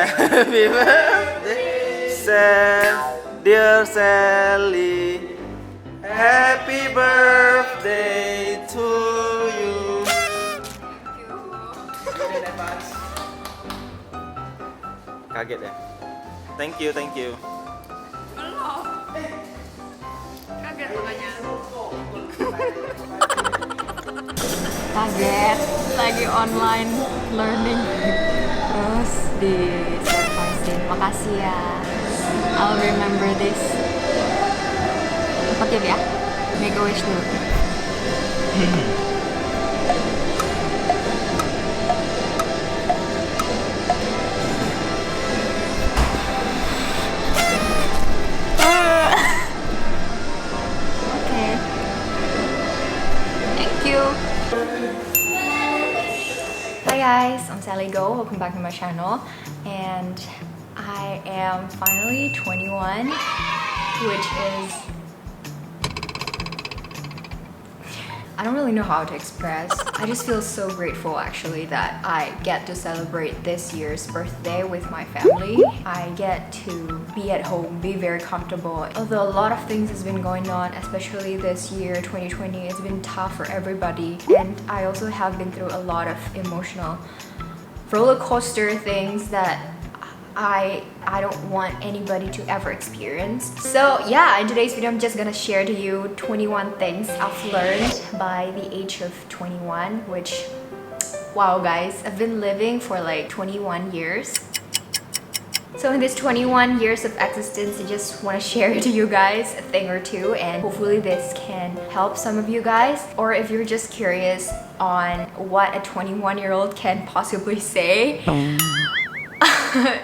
Happy birthday, dear Sally. Happy birthday to you. Kaget ya? Thank you. Belum. Kaget makanya. Kaget, lagi online learning. Terus di surprisein. Makasih ya. I'll remember this. Pakai ya. Make a wish dulu. Hi guys, I'm Sally Go. Welcome back to my channel. And I am finally 21, which is... I don't really know how to express. I just feel so grateful actually that I get to celebrate this year's birthday with my family. I get to be at home, be very comfortable. Although a lot of things has been going on, especially this year, 2020, it's been tough for everybody. And I also have been through a lot of emotional roller coaster things that I don't want anybody to ever experience. So yeah, in today's video I'm just gonna share to you 21 things I've learned by the age of 21, which, wow guys, I've been living for like 21 years. So in this 21 years of existence, I just want to share to you guys a thing or two, and hopefully this can help some of you guys. Or if you're just curious on what a 21-year-old can possibly say,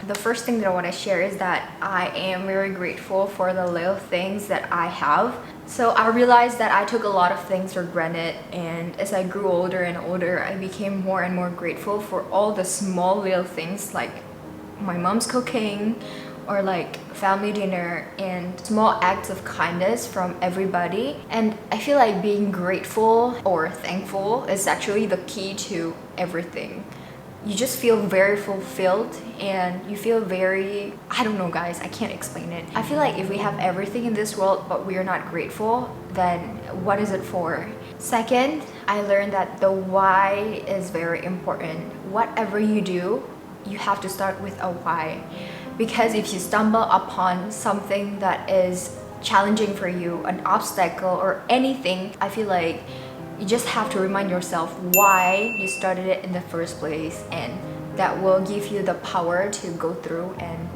the first thing that I want to share is that I am very grateful for the little things that I have. So I realized that I took a lot of things for granted, and as I grew older and older, I became more and more grateful for all the small little things like my mom's cooking, or like family dinner, and small acts of kindness from everybody. And I feel like being grateful or thankful is actually the key to everything. You just feel very fulfilled and you feel very, I don't know guys, I can't explain it. I feel like if we have everything in this world but we are not grateful, then what is it for? Second, I learned that the why is very important. Whatever you do, you have to start with a why. Because if you stumble upon something that is challenging for you, an obstacle or anything, I feel like you just have to remind yourself why you started it in the first place, and that will give you the power to go through and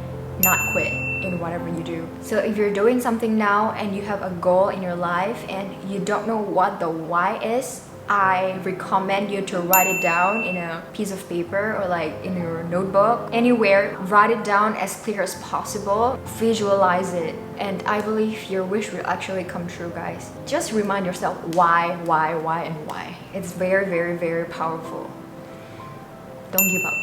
not quit in whatever you do. So if you're doing something now and you have a goal in your life and you don't know what the why is, I recommend you to write it down in a piece of paper or like in your notebook, anywhere. Write it down as clear as possible, visualize it, and I believe your wish will actually come true, guys. Just remind yourself why, and why. It's very, very, very powerful. Don't give up.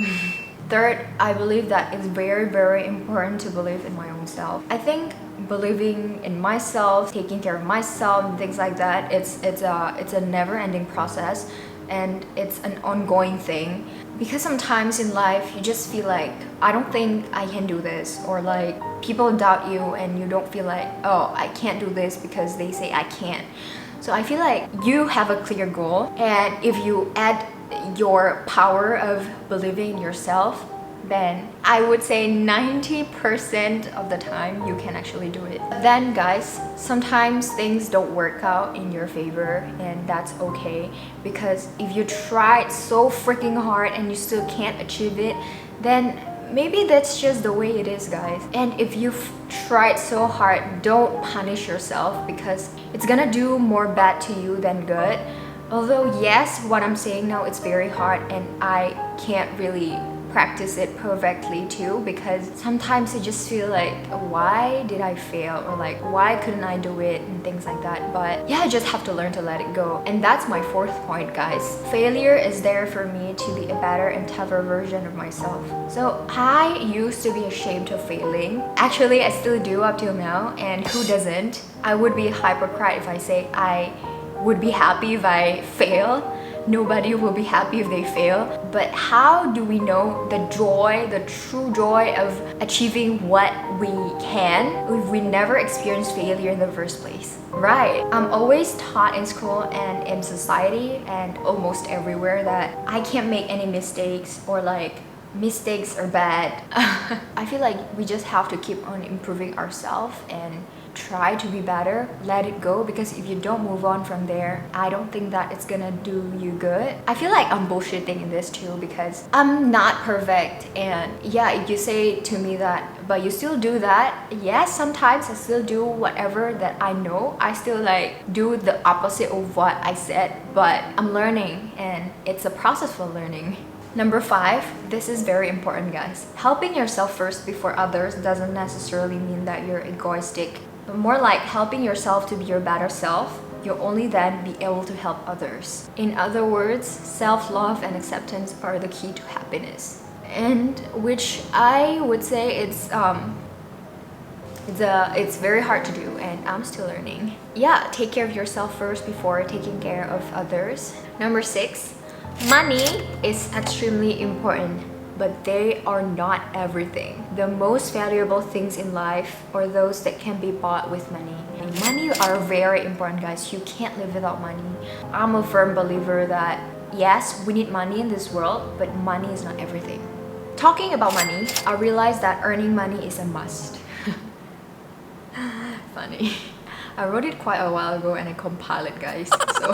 Third, I believe that it's very, very important to believe in my own self. I think believing in myself, taking care of myself, and things like that, it's a never-ending process, and it's an ongoing thing. Because sometimes in life you just feel like, I don't think I can do this, or like people doubt you and you don't feel like, oh, I can't do this because they say I can't. So I feel like you have a clear goal, and if you add your power of believing in yourself, then I would say 90% of the time you can actually do it. Then guys, sometimes things don't work out in your favor, and that's okay, because if you tried so freaking hard and you still can't achieve it, then maybe that's just the way it is, guys. And if you've tried so hard, don't punish yourself, because it's gonna do more bad to you than good. Although yes, what I'm saying now, it's very hard and I can't really practice it perfectly too, because sometimes I just feel like, why did I fail, or like, why couldn't I do it, and things like that. But yeah, I just have to learn to let it go. And that's my fourth point, guys. Failure is there for me to be a better and tougher version of myself. So I used to be ashamed of failing. Actually, I still do up till now, and who doesn't? I would be a hypocrite if I say I would be happy if I fail, Nobody will be happy if they fail. But how do we know the joy, the true joy of achieving what we can if we never experienced failure in the first place? Right. I'm always taught in school and in society and almost everywhere that I can't make any mistakes, or like mistakes are bad. I feel like we just have to keep on improving ourselves and try to be better, let it go, because if you don't move on from there, I don't think that it's gonna do you good. I feel like I'm bullshitting in this too, because I'm not perfect. And yeah, if you say to me that, but you still do that, yes, sometimes I still do whatever that I know. I still like do the opposite of what I said, but I'm learning and it's a process for learning. Number 5, this is very important, guys. Helping yourself first before others doesn't necessarily mean that you're egoistic, but more like helping yourself to be your better self. You'll only then be able to help others. In other words, self-love and acceptance are the key to happiness. And which I would say it's very hard to do, and I'm still learning. Yeah, take care of yourself first before taking care of others. Number 6, money is extremely important, but they are not everything. The most valuable things in life are those that can be bought with money. And money are very important, guys. You can't live without money. I'm a firm believer that yes, we need money in this world, but money is not everything. Talking about money, I realized that earning money is a must. Funny. I wrote it quite a while ago and I compiled it, guys. So,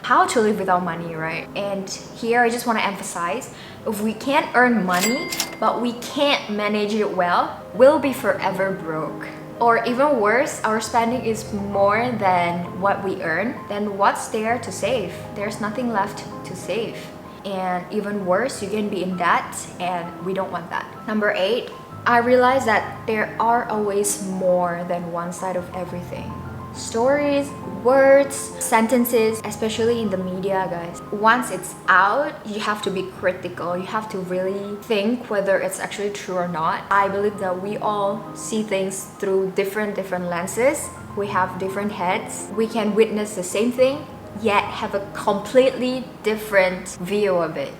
how to live without money, right? And here I just want to emphasize, if we can't earn money, but we can't manage it well, we'll be forever broke. Or even worse, our spending is more than what we earn, then what's there to save? There's nothing left to save. And even worse, you can be in debt, and we don't want that. Number 8, I realized that there are always more than one side of everything. Stories, words, sentences, especially in the media, guys. Once it's out, you have to be critical. You have to really think whether it's actually true or not. I believe that we all see things through different lenses. We have different heads. We can witness the same thing, yet have a completely different view of it.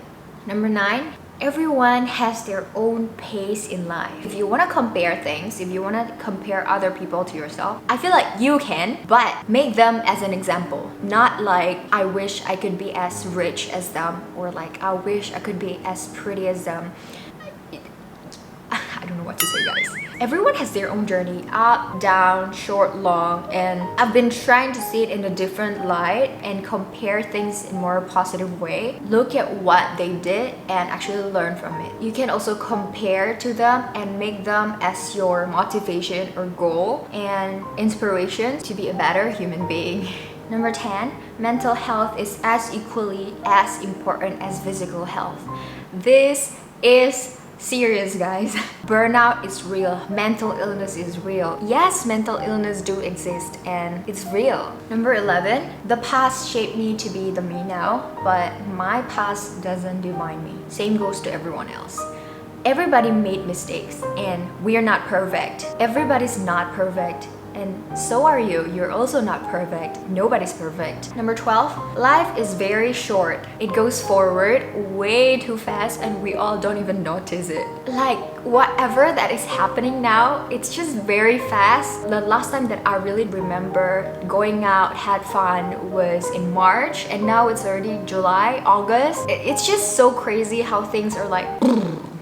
Number 9, everyone has their own pace in life. If you want to compare things, if you want to compare other people to yourself, I feel like you can, but make them as an example. Not like, I wish I could be as rich as them, or like, I wish I could be as pretty as them. I don't know what to say, guys. Everyone has their own journey, up, down, short, long, and I've been trying to see it in a different light and compare things in a more positive way. Look at what they did and actually learn from it. You can also compare to them and make them as your motivation or goal and inspiration to be a better human being. Number 10, mental health is as equally as important as physical health. This is serious, guys. Burnout is real. Mental illness is real. Yes, mental illness do exist and it's real. Number 11, the past shaped me to be the me now, but my past doesn't define me. Same goes to everyone else. Everybody made mistakes and we are not perfect. Everybody's not perfect. And so are you. You're also not perfect. Nobody's perfect. Number 12, life is very short. It goes forward way too fast and we all don't even notice it. Like whatever that is happening now, it's just very fast. The last time that I really remember going out, had fun was in March, and now it's already July, August. It's just so crazy how things are like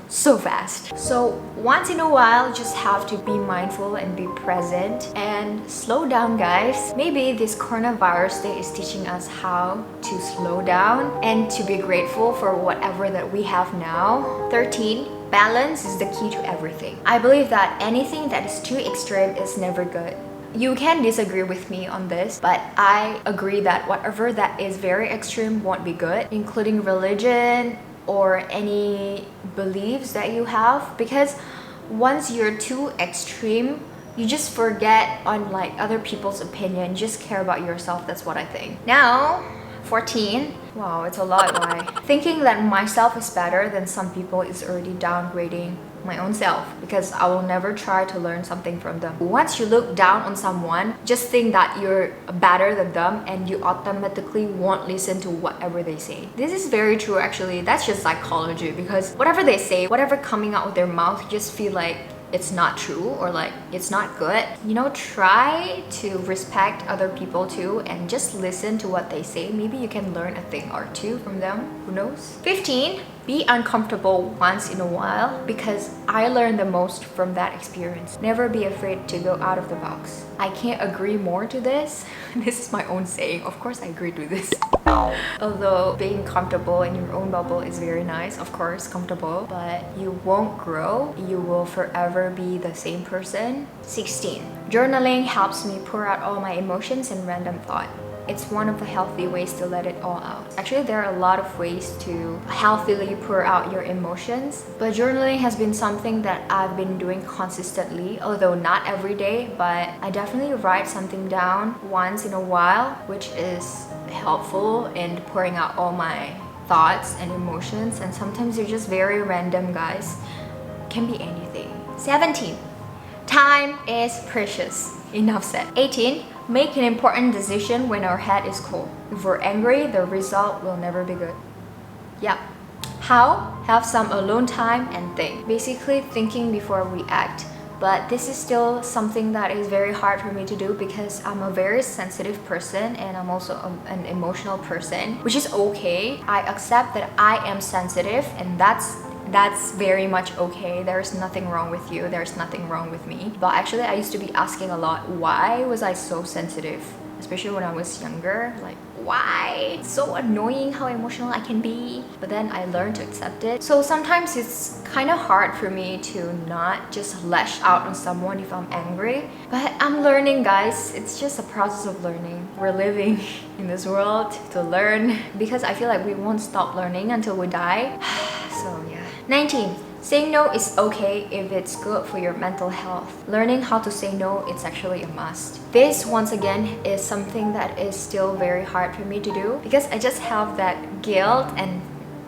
so fast. So once in a while, just have to be mindful and be present and slow down, guys. Maybe this coronavirus day is teaching us how to slow down and to be grateful for whatever that we have now. 13, balance is the key to everything. I believe that anything that is too extreme is never good. You can disagree with me on this, but I agree that whatever that is very extreme won't be good, including religion, or any beliefs that you have, because once you're too extreme, you just forget on like other people's opinion, just care about yourself. That's what I think. Now 14, wow, it's a lot. Why? Thinking that myself is better than some people is already downgrading my own self, because I will never try to learn something from them. Once you look down on someone, just think that you're better than them and you automatically won't listen to whatever they say. This is very true actually. That's just psychology, because whatever they say, whatever coming out of their mouth, you just feel like it's not true or like it's not good. You know, try to respect other people too and just listen to what they say. Maybe you can learn a thing or two from them. Who knows? 15. Be uncomfortable once in a while, because I learned the most from that experience. Never be afraid to go out of the box. I can't agree more to this. This is my own saying. Of course I agree to this. Although being comfortable in your own bubble is very nice, of course, comfortable, but you won't grow. You will forever be the same person. 16. Journaling helps me pour out all my emotions and random thought. It's one of the healthy ways to let it all out. Actually, there are a lot of ways to healthily pour out your emotions, but journaling has been something that I've been doing consistently, although not every day, but I definitely write something down once in a while, which is helpful in pouring out all my thoughts and emotions. And sometimes they're just very random, guys. Can be anything. 17. Time is precious. Enough said. 18. Make an important decision when our head is cold. If we're angry, the result will never be good. Yeah. How? Have some alone time and think. Basically, thinking before we act. But this is still something that is very hard for me to do, because I'm a very sensitive person and I'm also an emotional person, which is okay. I accept that I am sensitive, and that's very much okay. There's nothing wrong with you. There's nothing wrong with me. But actually, I used to be asking a lot, why was I so sensitive? Especially when I was younger. Like, why? It's so annoying how emotional I can be. But then I learned to accept it. So sometimes it's kind of hard for me to not just lash out on someone if I'm angry. But I'm learning, guys. It's just a process of learning. We're living in this world to learn, because I feel like we won't stop learning until we die. So yeah. 19. Saying no is okay if it's good for your mental health. Learning how to say no is actually a must. This, once again, is something that is still very hard for me to do, because I just have that guilt and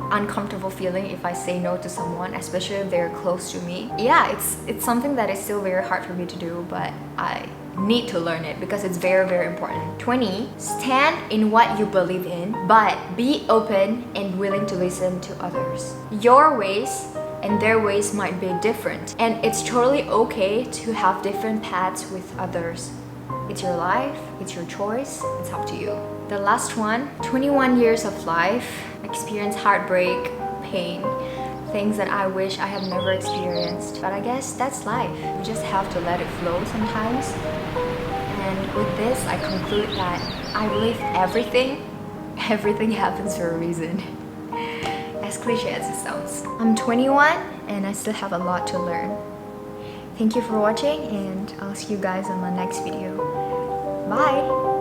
uncomfortable feeling if I say no to someone, especially if they're close to me. Yeah, it's something that is still very hard for me to do, but I need to learn it because it's very, very important. 20. Stand in what you believe in, but be open and willing to listen to others. Your ways and their ways might be different, and it's totally okay to have different paths with others. It's your life, it's your choice, it's up to you. The last one, 21 years of life, experience heartbreak, pain, things that I wish I have never experienced. But I guess that's life. We just have to let it flow sometimes. And with this, I conclude that I believe everything happens for a reason. As cliche as it sounds. I'm 21 and I still have a lot to learn. Thank you for watching, and I'll see you guys on my next video. Bye!